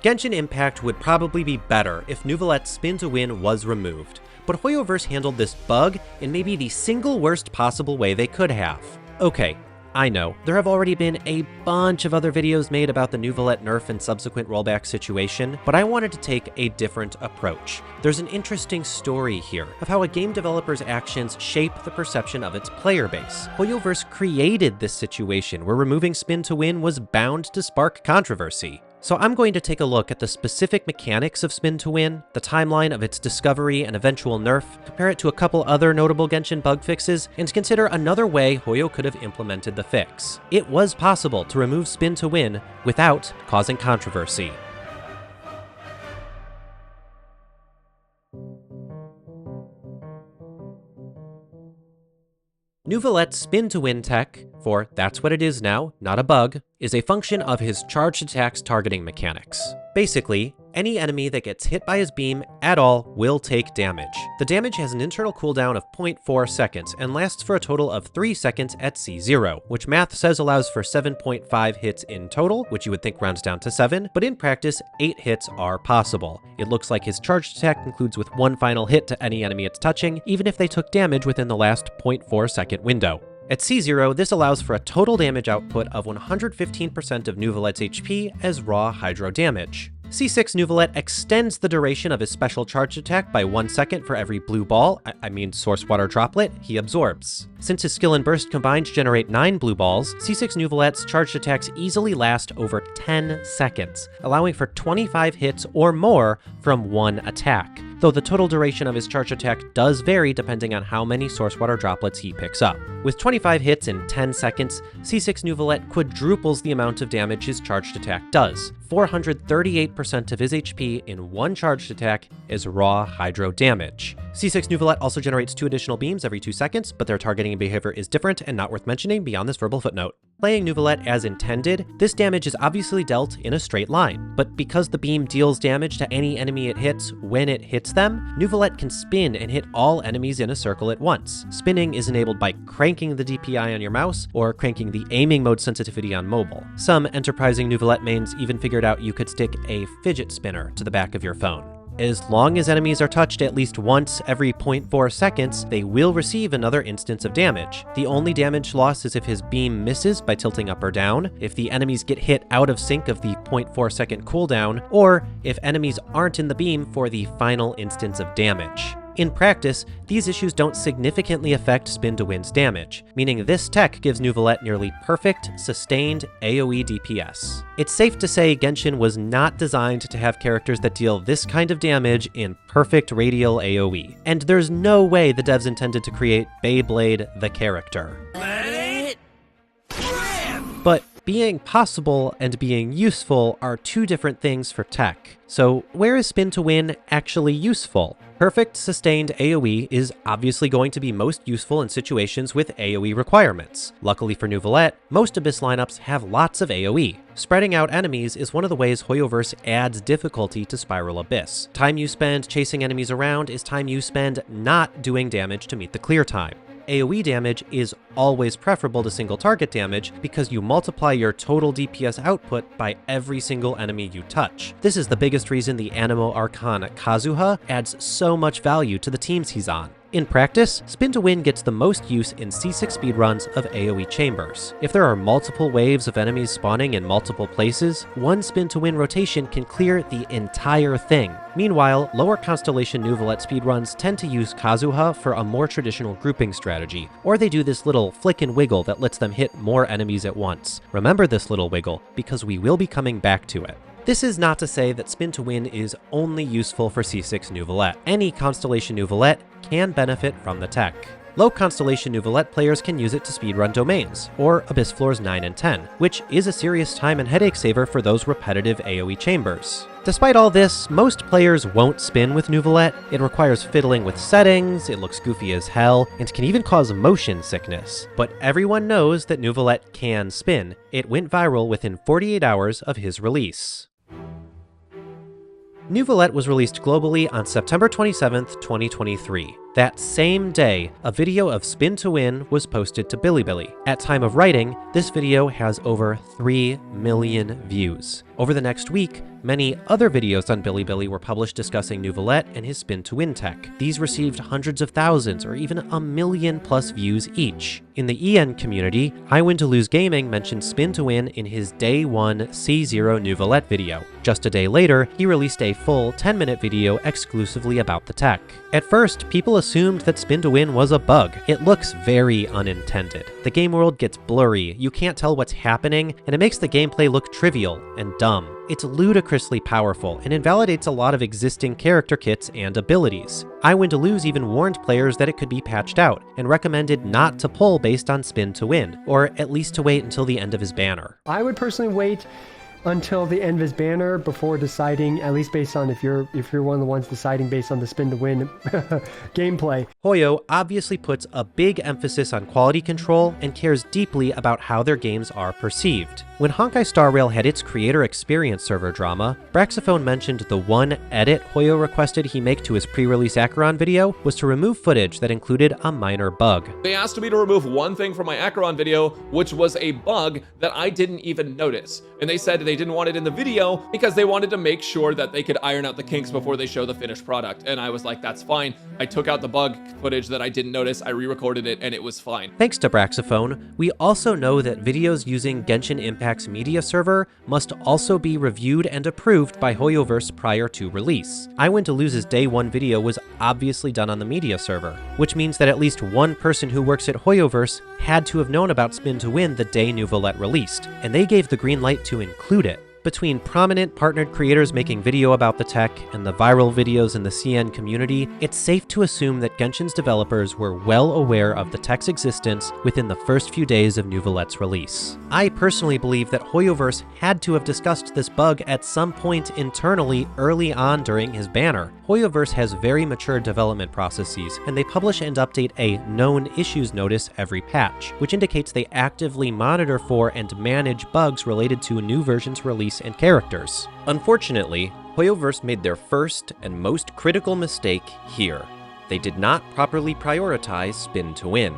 Genshin Impact would probably be better if Neuvillette Spin to Win was removed, but Hoyoverse handled this bug in maybe the single worst possible way they could have. Okay, I know, there have already been a bunch of other videos made about the Neuvillette nerf and subsequent rollback situation, but I wanted to take a different approach. There's an interesting story here of how a game developer's actions shape the perception of its player base. Hoyoverse created this situation where removing Spin to Win was bound to spark controversy. So I'm going to take a look at the specific mechanics of Spin to Win, the timeline of its discovery and eventual nerf, compare it to a couple other notable Genshin bug fixes, and consider another way Hoyo could have implemented the fix. It was possible to remove Spin to Win without causing controversy. Neuvillette Spin to Win tech, for that's what it is now, not a bug, is a function of his charged attacks targeting mechanics. Basically, any enemy that gets hit by his beam at all will take damage. The damage has an internal cooldown of 0.4 seconds and lasts for a total of 3 seconds at C0, which math says allows for 7.5 hits in total, which you would think rounds down to 7, but in practice, 8 hits are possible. It looks like his charged attack concludes with one final hit to any enemy it's touching, even if they took damage within the last 0.4 second window. At C0, this allows for a total damage output of 115% of Neuvillette's HP as raw hydro damage. C6 Neuvillette extends the duration of his special charged attack by 1 second for every blue ball, source water droplet, he absorbs. Since his skill and burst combined generate 9 blue balls, C6 Neuvillette's charged attacks easily last over 10 seconds, allowing for 25 hits or more from one attack, though the total duration of his charged attack does vary depending on how many source water droplets he picks up. With 25 hits in 10 seconds, C6 Neuvillette quadruples the amount of damage his charged attack does. 438% of his HP in one charged attack is raw hydro damage. C6 Neuvillette also generates 2 additional beams every 2 seconds, but their targeting behavior is different and not worth mentioning beyond this verbal footnote. Playing Neuvillette as intended, this damage is obviously dealt in a straight line, but because the beam deals damage to any enemy it hits when it hits them, Neuvillette can spin and hit all enemies in a circle at once. Spinning is enabled by cranking the DPI on your mouse or cranking the aiming mode sensitivity on mobile. Some enterprising Neuvillette mains even figured out you could stick a fidget spinner to the back of your phone. As long as enemies are touched at least once every 0.4 seconds, they will receive another instance of damage. The only damage loss is if his beam misses by tilting up or down, if the enemies get hit out of sync of the 0.4 second cooldown, or if enemies aren't in the beam for the final instance of damage. In practice, these issues don't significantly affect Spin to Win's damage, meaning this tech gives Neuvillette nearly perfect, sustained AoE DPS. It's safe to say Genshin was not designed to have characters that deal this kind of damage in perfect radial AoE, and there's no way the devs intended to create Beyblade the character. Let it rip! But being possible and being useful are two different things for tech. So where is Spin to Win actually useful? Perfect sustained AoE is obviously going to be most useful in situations with AoE requirements. Luckily for Neuvillette, most Abyss lineups have lots of AoE. Spreading out enemies is one of the ways Hoyoverse adds difficulty to Spiral Abyss. Time you spend chasing enemies around is time you spend not doing damage to meet the clear time. AoE damage is always preferable to single target damage because you multiply your total DPS output by every single enemy you touch. This is the biggest reason the Anemo Archon Kazuha adds so much value to the teams he's on. In practice, Spin to Win gets the most use in C6 speedruns of AoE chambers. If there are multiple waves of enemies spawning in multiple places, one Spin to Win rotation can clear the entire thing. Meanwhile, lower Constellation Neuvillette speedruns tend to use Kazuha for a more traditional grouping strategy, or they do this little flick and wiggle that lets them hit more enemies at once. Remember this little wiggle, because we will be coming back to it. This is not to say that Spin to Win is only useful for C6 Neuvillette. Any Constellation Neuvillette can benefit from the tech. Low Constellation Neuvillette players can use it to speedrun domains, or Abyss Floors 9 and 10, which is a serious time and headache saver for those repetitive AoE chambers. Despite all this, most players won't spin with Neuvillette. It requires fiddling with settings, it looks goofy as hell, and can even cause motion sickness. But everyone knows that Neuvillette can spin. It went viral within 48 hours of his release. Neuvillette was released globally on September 27th, 2023. That same day, a video of Spin to Win was posted to Bilibili. At time of writing, this video has over 3 million views. Over the next week, many other videos on Bilibili were published discussing Neuvillette and his spin to win tech. These received hundreds of thousands or even 1 million plus views each. In the EN community, I Win to Lose Gaming mentioned spin to win in his Day 1 C0 Neuvillette video. Just a day later, he released a full 10-minute video exclusively about the tech. At first, people assumed that spin to win was a bug. It looks very unintended. The game world gets blurry, you can't tell what's happening, and it makes the gameplay look trivial and dumb. It's ludicrously powerful and invalidates a lot of existing character kits and abilities. I Win to Lose even warned players that it could be patched out, and recommended not to pull based on spin to win, or at least to wait until the end of his banner. I would personally wait until the end of his banner before deciding, at least based on if you're one of the ones deciding based on the spin to win gameplay. Hoyo obviously puts a big emphasis on quality control and cares deeply about how their games are perceived. When Honkai Star Rail had its creator experience server drama, Braxophone mentioned the one edit Hoyo requested he make to his pre-release Acheron video was to remove footage that included a minor bug. They asked me to remove one thing from my Acheron video, which was a bug that I didn't even notice. And they said they didn't want it in the video because they wanted to make sure that they could iron out the kinks before they show the finished product. And I was like, that's fine. I took out the bug footage that I didn't notice, I re-recorded it, and it was fine. Thanks to Braxophone, we also know that videos using Genshin Impact's media server must also be reviewed and approved by Hoyoverse prior to release. I Win to Lose's Day 1 video was obviously done on the media server, which means that at least one person who works at Hoyoverse had to have known about Spin to Win the day Neuvillette released, and they gave the green light to include it. Between prominent partnered creators making video about the tech and the viral videos in the CN community, it's safe to assume that Genshin's developers were well aware of the tech's existence within the first few days of Neuvillette's release. I personally believe that Hoyoverse had to have discussed this bug at some point internally early on during his banner. Hoyoverse has very mature development processes, and they publish and update a known issues notice every patch, which indicates they actively monitor for and manage bugs related to a new version's release and characters. Unfortunately, Hoyoverse made their first and most critical mistake here. They did not properly prioritize spin to win.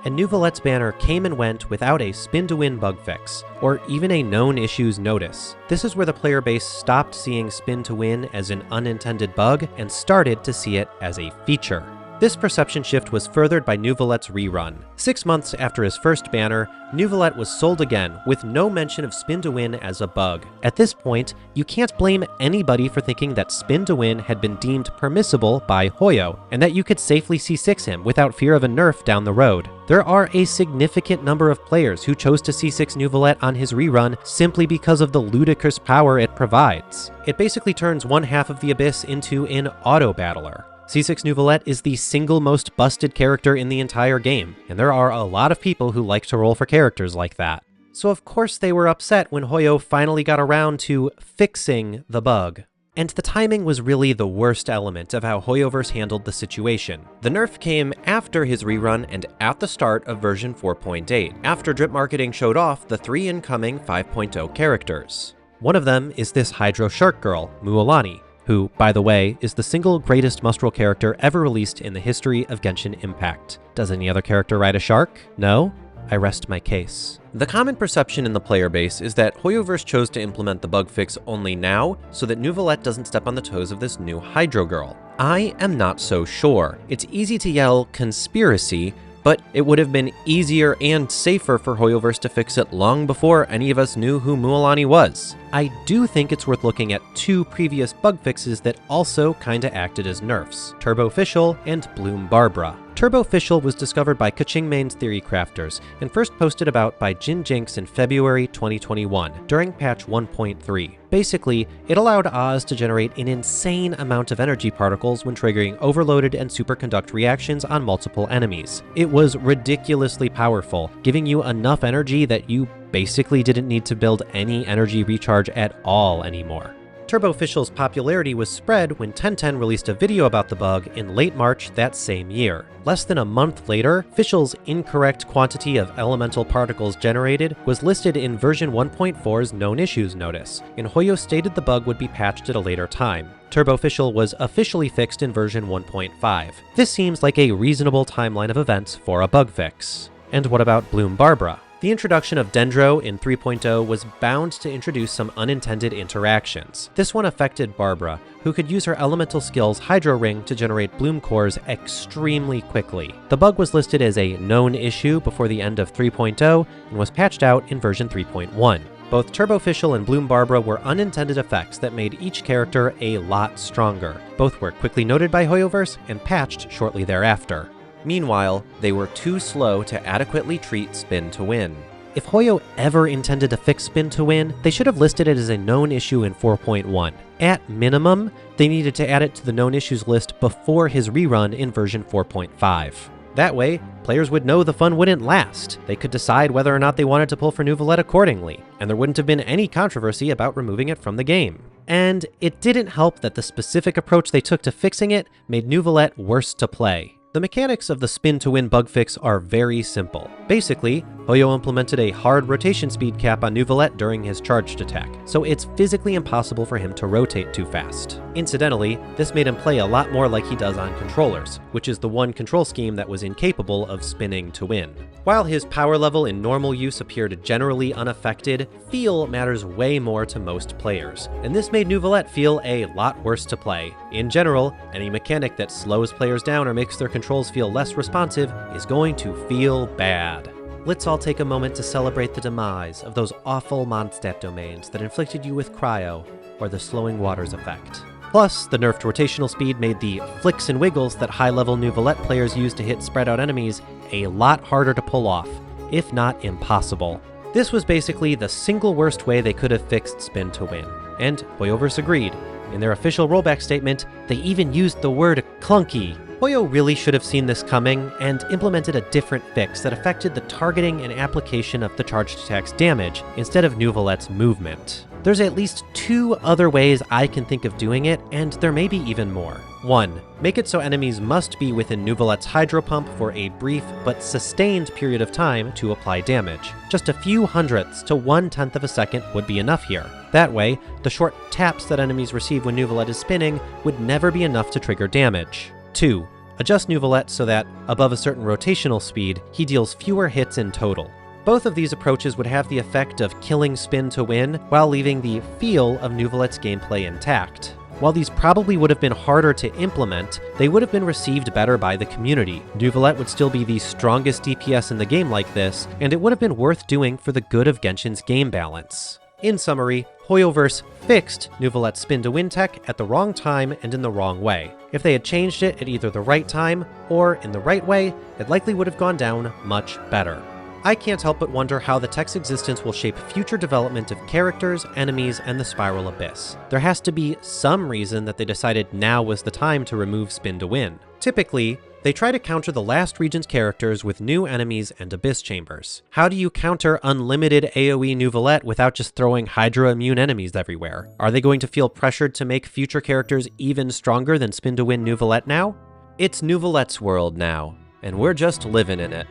And Neuvillette's banner came and went without a spin to win bug fix, or even a known issues notice. This is where the player base stopped seeing spin to win as an unintended bug and started to see it as a feature. This perception shift was furthered by Neuvillette's rerun. 6 months after his first banner, Neuvillette was sold again, with no mention of spin to win as a bug. At this point, you can't blame anybody for thinking that spin to win had been deemed permissible by Hoyo, and that you could safely C6 him without fear of a nerf down the road. There are a significant number of players who chose to C6 Neuvillette on his rerun simply because of the ludicrous power it provides. It basically turns one half of the Abyss into an auto-battler. C6 Neuvillette is the single most busted character in the entire game, and there are a lot of people who like to roll for characters like that. So of course they were upset when Hoyo finally got around to fixing the bug. And the timing was really the worst element of how Hoyoverse handled the situation. The nerf came after his rerun and at the start of version 4.8, after drip marketing showed off the 3 incoming 5.0 characters. One of them is this Hydro Shark girl, Mualani, who, by the way, is the single greatest must-roll character ever released in the history of Genshin Impact. Does any other character ride a shark? No? I rest my case. The common perception in the player base is that Hoyoverse chose to implement the bug fix only now so that Neuvillette doesn't step on the toes of this new Hydro girl. I am not so sure. It's easy to yell conspiracy, but it would have been easier and safer for Hoyoverse to fix it long before any of us knew who Mualani was. I do think it's worth looking at 2 previous bug fixes that also kinda acted as nerfs, Turboficial and Bloom Barbara. Turboficial was discovered by Kachingmain's Theory Crafters and first posted about by Jin Jinx in February 2021 during patch 1.3. Basically, it allowed Oz to generate an insane amount of energy particles when triggering overloaded and superconduct reactions on multiple enemies. It was ridiculously powerful, giving you enough energy that you basically didn't need to build any energy recharge at all anymore. Turboficial's popularity was spread when 1010 released a video about the bug in late March that same year. Less than a month later, Fischl's incorrect quantity of elemental particles generated was listed in version 1.4's known issues notice, and Hoyo stated the bug would be patched at a later time. Turboficial was officially fixed in version 1.5. This seems like a reasonable timeline of events for a bug fix. And what about Bloom Barbara? The introduction of Dendro in 3.0 was bound to introduce some unintended interactions. This one affected Barbara, who could use her elemental skill's Hydro Ring to generate bloom cores extremely quickly. The bug was listed as a known issue before the end of 3.0 and was patched out in version 3.1. Both Turbofischl and Bloom Barbara were unintended effects that made each character a lot stronger. Both were quickly noted by Hoyoverse and patched shortly thereafter. Meanwhile, they were too slow to adequately treat Spin to Win. If Hoyo ever intended to fix Spin to Win, they should have listed it as a known issue in 4.1. At minimum, they needed to add it to the known issues list before his rerun in version 4.5. That way, players would know the fun wouldn't last. They could decide whether or not they wanted to pull for Neuvillette accordingly, and there wouldn't have been any controversy about removing it from the game. And it didn't help that the specific approach they took to fixing it made Neuvillette worse to play. The mechanics of the Spin to Win bug fix are very simple. Basically, Hoyo implemented a hard rotation speed cap on Neuvillette during his charged attack, so it's physically impossible for him to rotate too fast. Incidentally, this made him play a lot more like he does on controllers, which is the one control scheme that was incapable of spinning to win. While his power level in normal use appeared generally unaffected, feel matters way more to most players, and this made Neuvillette feel a lot worse to play. In general, any mechanic that slows players down or makes their controls feel less responsive is going to feel bad. Let's all take a moment to celebrate the demise of those awful Mondstadt domains that inflicted you with Cryo or the Slowing Waters effect. Plus, the nerfed rotational speed made the flicks and wiggles that high-level Neuvillette players use to hit spread-out enemies a lot harder to pull off, if not impossible. This was basically the single worst way they could have fixed Spin to Win, and Hoyoverse agreed. In their official rollback statement, they even used the word clunky. Hoyo really should have seen this coming and implemented a different fix that affected the targeting and application of the charged attack's damage instead of Neuvillette's movement. There's at least two other ways I can think of doing it, and there may be even more. 1. Make it so enemies must be within Neuvillette's Hydro Pump for a brief but sustained period of time to apply damage. Just a few hundredths to 1/10 of a second would be enough here. That way, the short taps that enemies receive when Neuvillette is spinning would never be enough to trigger damage. 2. Adjust Neuvillette so that, above a certain rotational speed, he deals fewer hits in total. Both of these approaches would have the effect of killing Spin to Win while leaving the feel of Neuvillette's gameplay intact. While these probably would have been harder to implement, they would have been received better by the community. Neuvillette would still be the strongest DPS in the game like this, and it would have been worth doing for the good of Genshin's game balance. In summary, Hoyoverse fixed Neuvillette's Spin to Win tech at the wrong time and in the wrong way. If they had changed it at either the right time or in the right way, it likely would have gone down much better. I can't help but wonder how the tech's existence will shape future development of characters, enemies, and the Spiral Abyss. There has to be some reason that they decided now was the time to remove Spin to Win. Typically, they try to counter the last region's characters with new enemies and Abyss Chambers. How do you counter unlimited AoE Neuvillette without just throwing Hydra-immune enemies everywhere? Are they going to feel pressured to make future characters even stronger than Spin to Win Neuvillette now? It's Neuvillette's world now, and we're just living in it.